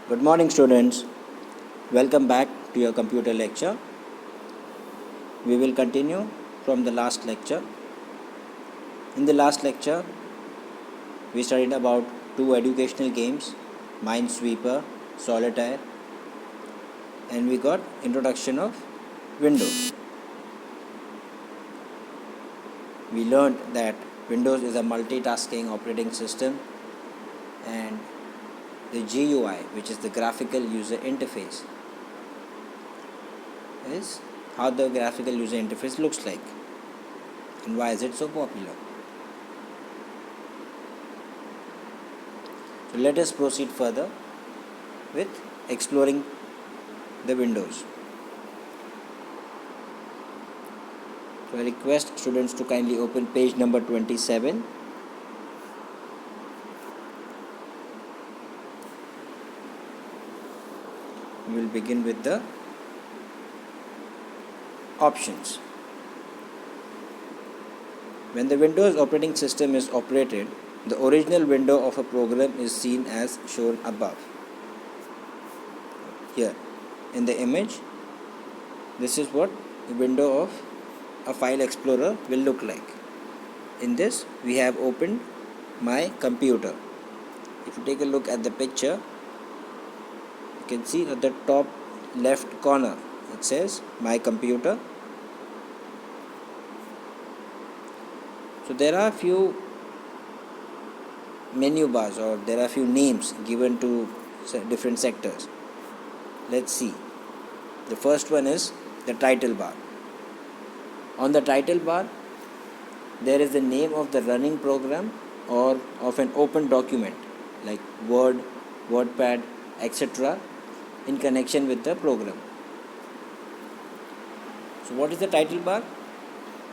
Good morning, students. Welcome back to your computer lecture. We will continue from the last lecture. In the last lecture, we studied about two educational games, Minesweeper, Solitaire, and we got introduction of Windows. We learned that Windows is a multitasking operating system and the GUI, which is the graphical user interface, is how the graphical user interface looks like and why is it so popular. So let us proceed further with exploring the windows. So I request students to kindly open page number 27. We will begin with the options. When the Windows operating system is operated, the original window of a program is seen as shown above. Here in the image, this is what the window of a file explorer will look like. In this, we have opened my computer. If you take a look at the picture, you can see at the top left corner it says my computer. So there are few menu bars, or there are few names given to different sectors. Let's see. The first one is the title bar. On the title bar, there is the name of the running program or of an open document like Word, WordPad, etc. in connection with the program. So what is the title bar?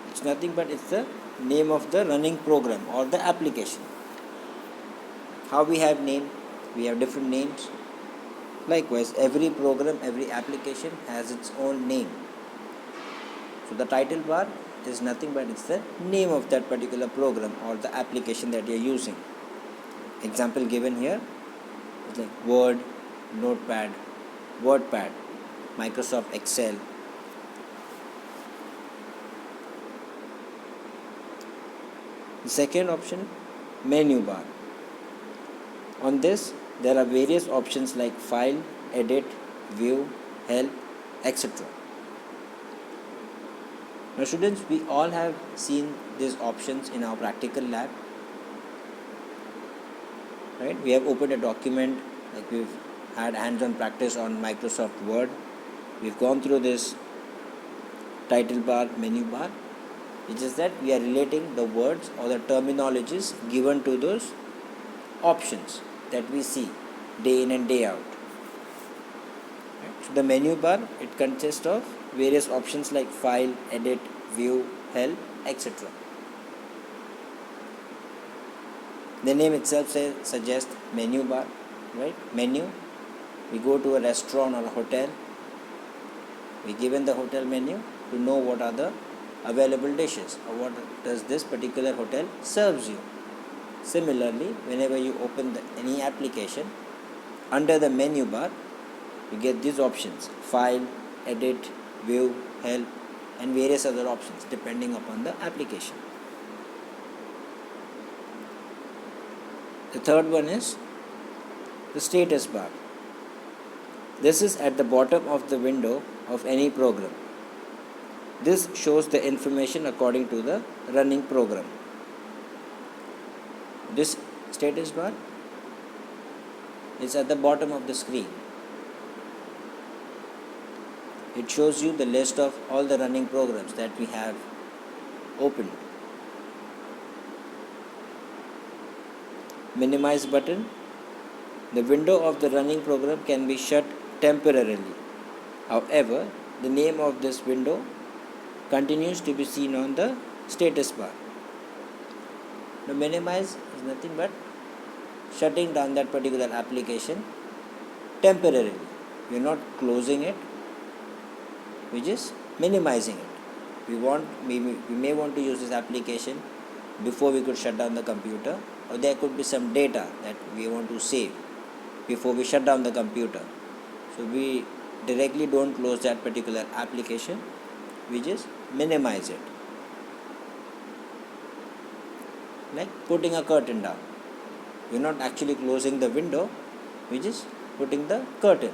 It's nothing but it's the name of the running program or the application. How we have name? We have different names. Likewise, every program, every application has its own name. So the title bar is nothing but it's the name of that particular program or the application that you are using. Example given here is like Word, Notepad, WordPad, Microsoft Excel. The second option, menu bar. On this, there are various options like File, Edit, View, Help, etc. Now students, we all have seen these options in our practical lab. Right? We have opened a document, like we've had hands-on practice on Microsoft Word. We've gone through this title bar, menu bar, which is that we are relating the words or the terminologies given to those options that we see day in and day out. Right? So the menu bar, it consists of various options like File, Edit, View, Help, etc. The name itself suggests menu bar, right? Menu. We go to a restaurant or a hotel. We given the hotel menu to know what are the available dishes or what does this particular hotel serves you. Similarly, whenever you open any application, under the menu bar, you get these options: File, Edit, View, Help, and various other options depending upon the application. The third one is the status bar. This is at the bottom of the window of any program. This shows the information according to the running program. This status bar is at the bottom of the screen. It shows you the list of all the running programs that we have opened. Minimize button. The window of the running program can be shut temporarily. However, the name of this window continues to be seen on the status bar. Now, minimize is nothing but shutting down that particular application temporarily. We are not closing it, we are just minimizing it. We may want to use this application before we could shut down the computer, or there could be some data that we want to save. before we shut down the computer. So we directly don't close that particular application, we just minimize it, like putting a curtain down. We're not actually closing the window, we're just putting the curtain.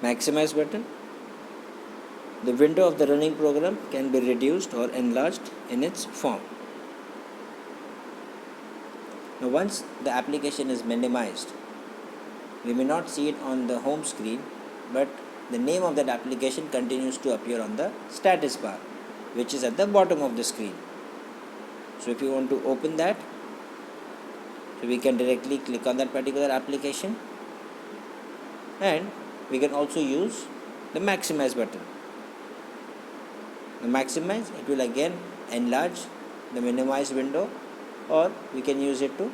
Maximize button. The window of the running program can be reduced or enlarged in its form. Now once the application is minimized, we may not see it on the home screen, but the name of that application continues to appear on the status bar, which is at the bottom of the screen. So if you want to open that, so we can directly click on that particular application, and we can also use the maximize button. The maximize, it will again enlarge the minimized window, or we can use it to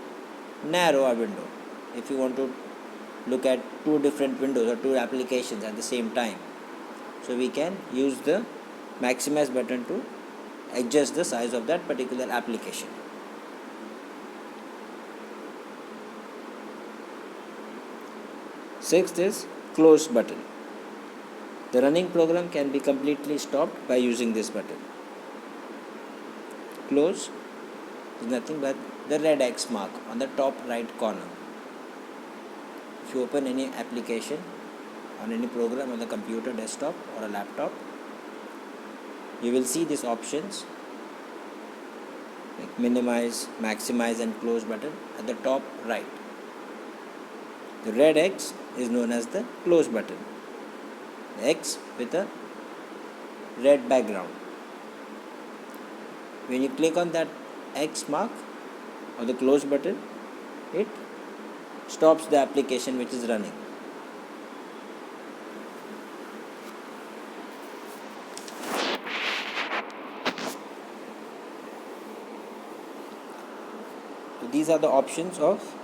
narrow our window if you want to look at two different windows or two applications at the same time. So we can use the maximize button to adjust the size of that particular application. Sixth is close button. The running program can be completely stopped by using this button. Close is nothing but the red X mark on the top right corner. If you open any application on any program on the computer, desktop or a laptop, you will see these options like minimize, maximize and close button at the top right. The red X is known as the close button. The X with a red background. When you click on that X mark or the close button, it stops the application which is running. So these are the options of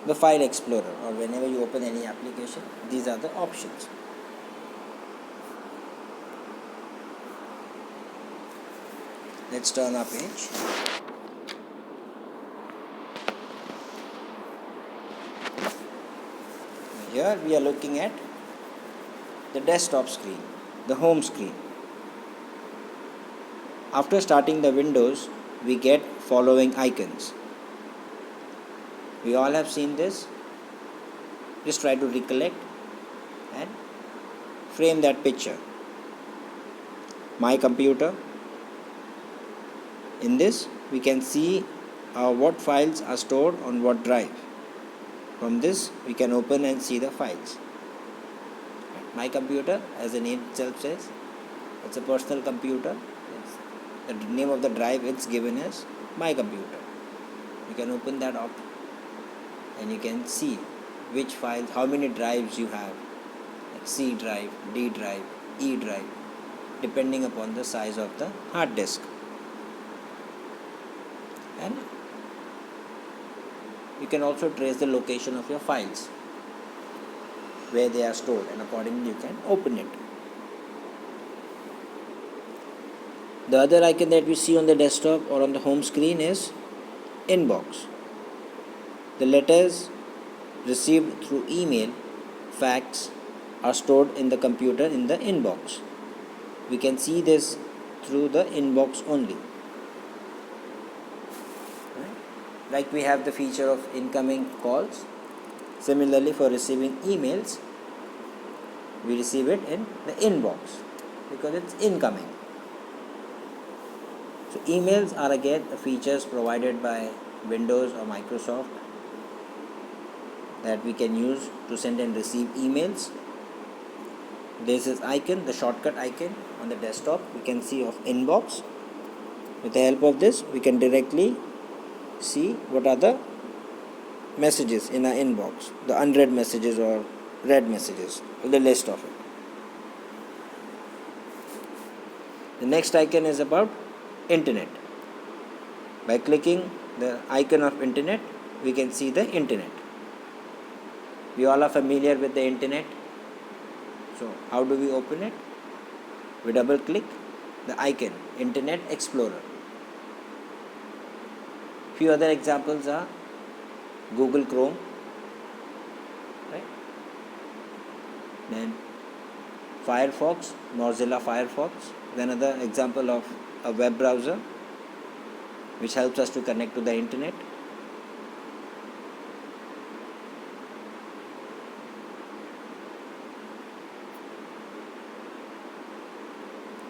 the file explorer, or whenever you open any application, these are the options. Let's turn our page. Here we are looking at the desktop screen, the home screen. After starting the Windows, we get following icons. We all have seen this. Just try to recollect and frame that picture. My computer. In this, we can see what files are stored on what drive. From this, we can open and see the files. My computer, as the name itself says, it's a personal computer. The name of the drive it's given as my computer. You can open that up and you can see which files, how many drives you have, like C drive, D drive, E drive, depending upon the size of the hard disk. And you can also trace the location of your files, where they are stored, and accordingly you can open it. The other icon that we see on the desktop or on the home screen is inbox. The letters received through email, fax are stored in the computer in the inbox. We can see this through the inbox only. Like we have the feature of incoming calls. Similarly, for receiving emails, we receive it in the inbox because it's incoming. So emails are again the features provided by Windows or Microsoft that we can use to send and receive emails. This is icon, the shortcut icon on the desktop we can see of inbox. With the help of this, we can directly see what are the messages in our inbox, the unread messages or read messages, or the list of it. The next icon is about internet. By clicking the icon of internet, we can see the internet. We all are familiar with the internet. So how do we open it? We double click the icon Internet Explorer. Few other examples are Google Chrome, right? Then Firefox, Mozilla Firefox is another example of a web browser which helps us to connect to the internet.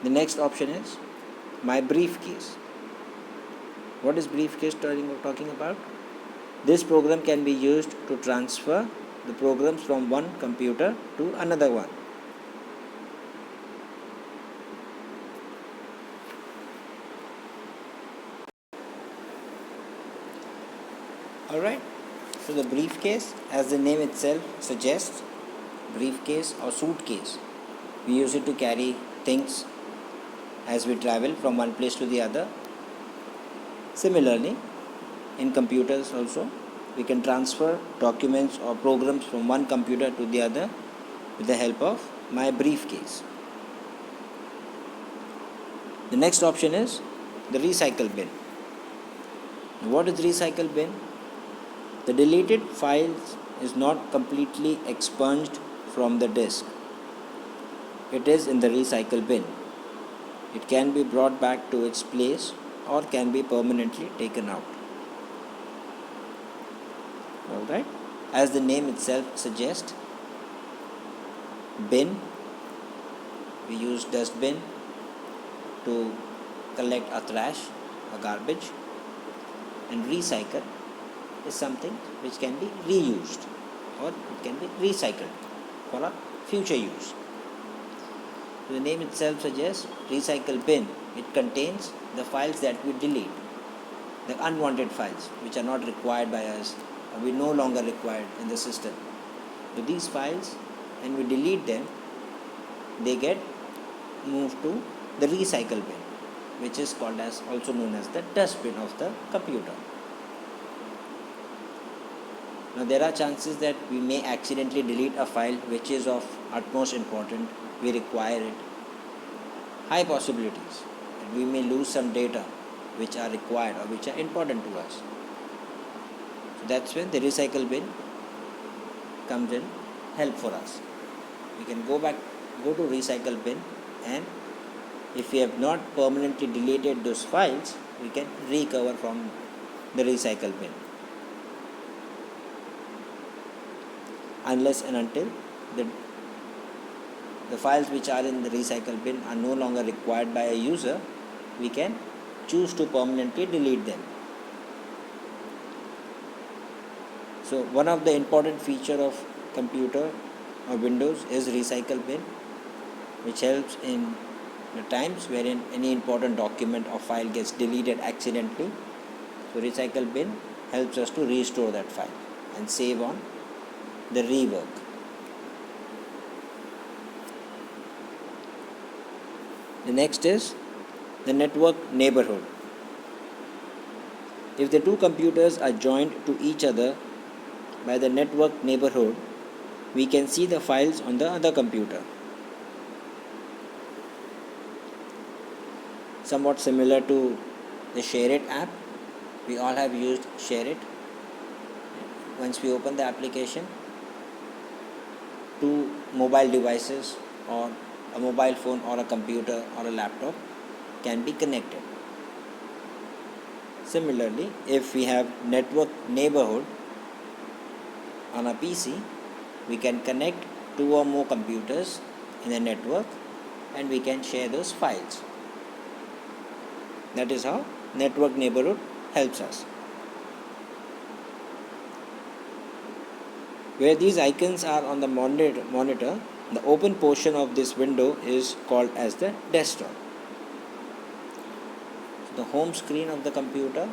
The next option is My Briefcase. What is briefcase talking about? This program can be used to transfer the programs from one computer to another one. Alright, so the briefcase, as the name itself suggests, briefcase or suitcase, we use it to carry things as we travel from one place to the other. Similarly, in computers also, we can transfer documents or programs from one computer to the other with the help of My Briefcase. The next option is the recycle bin. What is recycle bin? The deleted files is not completely expunged from the disk. It is in the recycle bin. It can be brought back to its place or can be permanently taken out. Alright, as the name itself suggests, bin, we use dustbin to collect our trash or garbage, and recycle is something which can be reused or it can be recycled for a future use. The name itself suggests recycle bin. It contains the files that we delete, the unwanted files which are not required by us or we no longer required in the system. So these files, when we delete them, they get moved to the recycle bin, which is called as also known as the dustbin of the computer. Now there are chances that we may accidentally delete a file which is of utmost importance, we require it. High possibilities that we may lose some data which are required or which are important to us. So that's when the recycle bin comes in help for us. We can go to recycle bin, and if we have not permanently deleted those files, we can recover from the recycle bin. Unless and until the files which are in the recycle bin are no longer required by a user, we can choose to permanently delete them. So one of the important feature of computer or Windows is recycle bin, which helps in the times wherein any important document or file gets deleted accidentally. So recycle bin helps us to restore that file and save on the rework. The next is the network neighborhood. If the two computers are joined to each other by the network neighborhood, we can see the files on the other computer. Somewhat similar to the ShareIt app. We all have used ShareIt. Once we open the application, two mobile devices or a mobile phone or a computer or a laptop can be connected. Similarly, if we have network neighborhood on a PC, we can connect two or more computers in a network and we can share those files. That is how network neighborhood helps us. Where these icons are on the monitor, the open portion of this window is called as the desktop. So the home screen of the computer,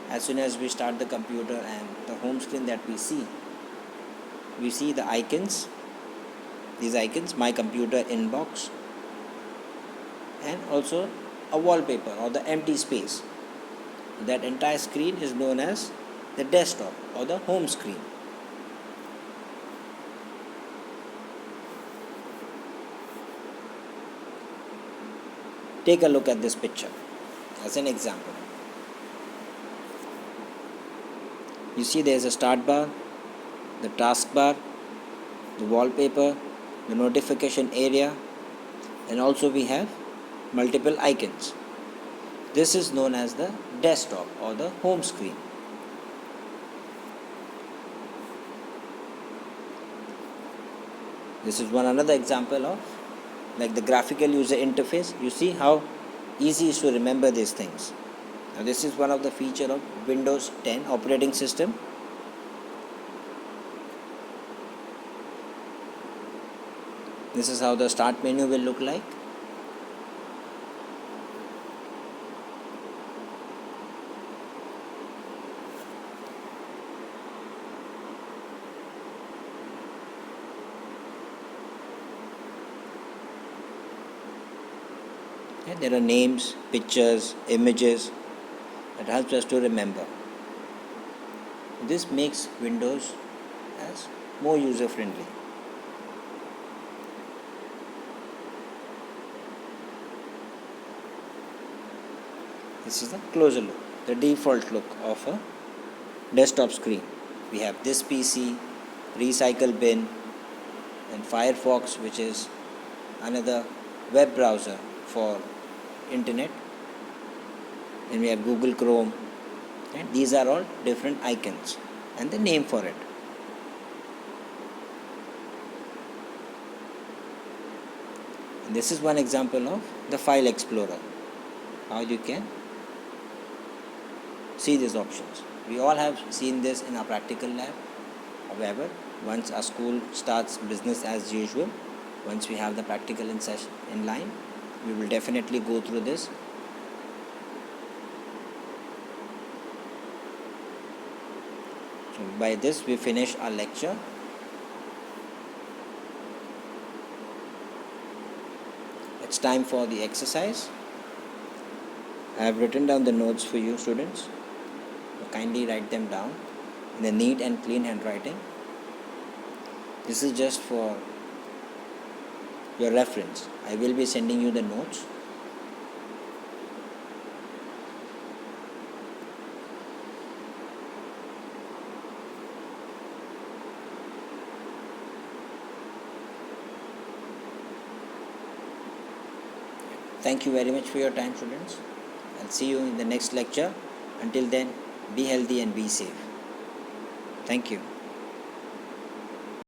as soon as we start the computer and the home screen that we see the icons, these icons, my computer inbox, and also a wallpaper or the empty space. That entire screen is known as the desktop or the home screen. Take a look at this picture as an example. You see there is a start bar, the taskbar, the wallpaper, the notification area, and also we have multiple icons. This is known as the desktop or the home screen. This is one another example of like the graphical user interface. You see how easy it is to remember these things. Now this is one of the feature of Windows 10 operating system. This is how the start menu will look like. There are names, pictures, images that helps us to remember. This makes Windows as more user friendly. This is the closer look, the default look of a desktop screen. We have this PC, recycle bin, and Firefox, which is another web browser for internet. Then we have Google Chrome, and these are all different icons and the name for it. And this is one example of the File Explorer, how you can see these options. We all have seen this in our practical lab. However, once our school starts business as usual, once we have the practical in line, we will definitely go through this. So by this we finish our lecture. It's time for the exercise. I have written down the notes for you students. So kindly write them down in a neat and clean handwriting. This is just for your reference. I will be sending you the notes. Thank you very much for your time, students. I'll see you in the next lecture. Until then, be healthy and be safe. Thank you.